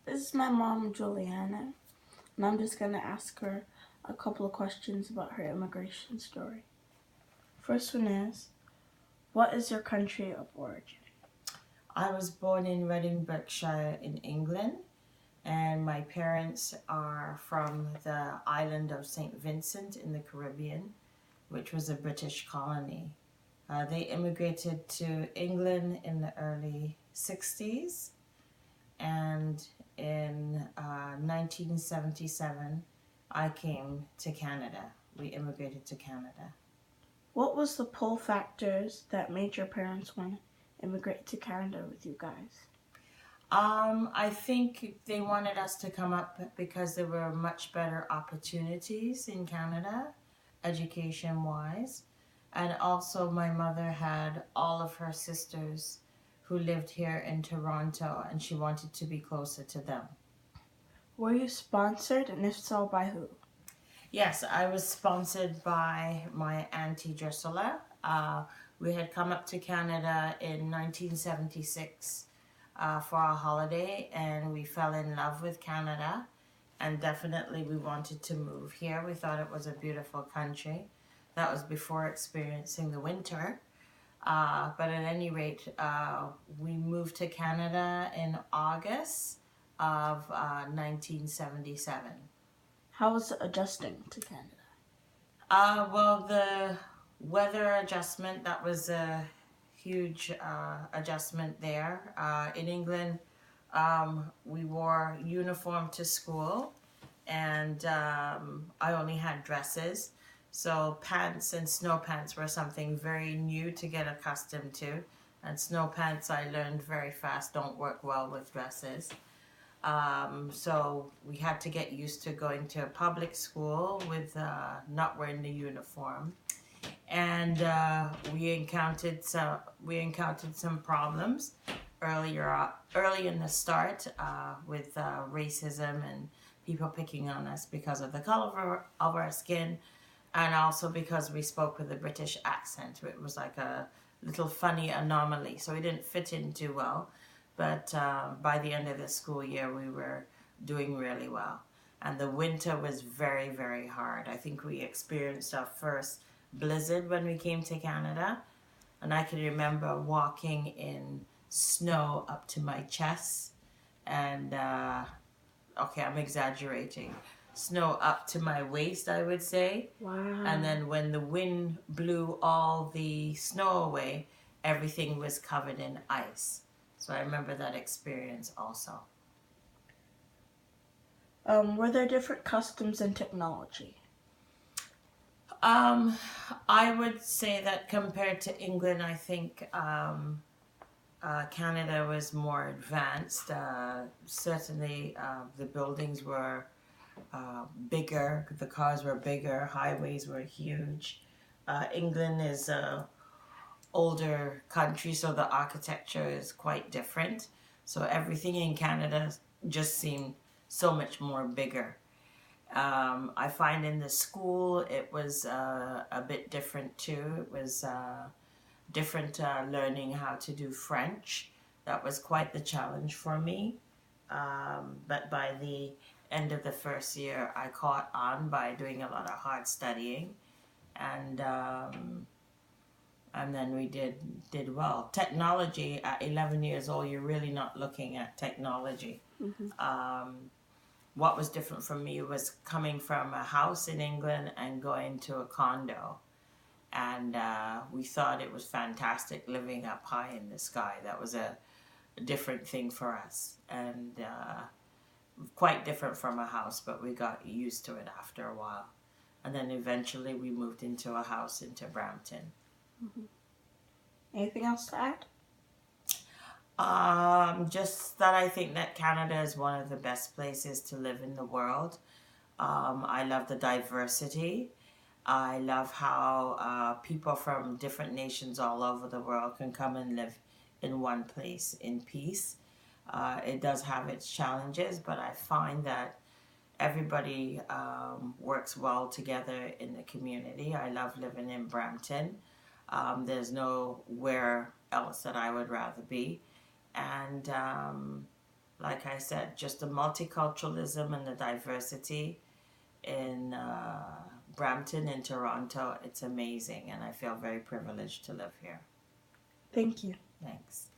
This is my mom, Juliana, and I'm just going to ask her a couple of questions about her immigration story. First one is, what is your country of origin? I was born in Reading, Berkshire in England, and my parents are from the island of St. Vincent in the Caribbean, which was a British colony. They immigrated to England in the early 60s, and in 1977, I came to Canada. We immigrated to Canada. What was the pull factors that made your parents want to immigrate to Canada with you guys? I think they wanted us to come up because there were much better opportunities in Canada, education wise. And also, my mother had all of her sisters who lived here in Toronto, and she wanted to be closer to them. Were you sponsored, and if so, by who? Yes, I was sponsored by my Auntie Drusilla. We had come up to Canada in 1976 for a holiday, and we fell in love with Canada, and definitely we wanted to move here. We thought it was a beautiful country. That was before experiencing the winter. But at any rate, we moved to Canada in August of 1977. How was it adjusting to Canada? Well, the weather adjustment, that was a huge adjustment there. In England, we wore uniform to school, and I only had dresses. So pants and snow pants were something very new to get accustomed to. And snow pants, I learned very fast, don't work well with dresses. So we had to get used to going to a public school with not wearing the uniform, and we encountered some problems early in the start with racism and people picking on us because of the color of our skin, and also because we spoke with a British accent. It was like a little funny anomaly, so we didn't fit in too well. But by the end of the school year, we were doing really well. And the winter was very, very hard. I think we experienced our first blizzard when we came to Canada. And I can remember walking in snow up to my chest. And, okay, I'm exaggerating. Snow up to my waist, I would say. Wow. And then when the wind blew all the snow away, everything was covered in ice. So I remember that experience also. Were there different customs and technology? I would say that compared to England, I think Canada was more advanced. Certainly, the buildings were bigger, the cars were bigger, highways were huge. England is a older country, so the architecture is quite different. So everything in Canada just seemed so much more bigger. I find in the school it was a bit different too. It was different learning how to do French. That was quite the challenge for me. But by the end of the first year, I caught on by doing a lot of hard studying, and then we did well. Technology at 11 years old, you're really not looking at technology. What was different for me was coming from a house in England and going to a condo. And we thought it was fantastic living up high in the sky. That was a different thing for us. And quite different from a house, but we got used to it after a while. And then eventually we moved into a house into Brampton. Anything else to add? Just that I think that Canada is one of the best places to live in the world. I love the diversity. I love how people from different nations all over the world can come and live in one place in peace. It does have its challenges, but I find that everybody works well together in the community. I love living in Brampton. There's nowhere else that I would rather be. And like I said, just the multiculturalism and the diversity in Brampton and Toronto, it's amazing, and I feel very privileged to live here. Thank you. Thanks.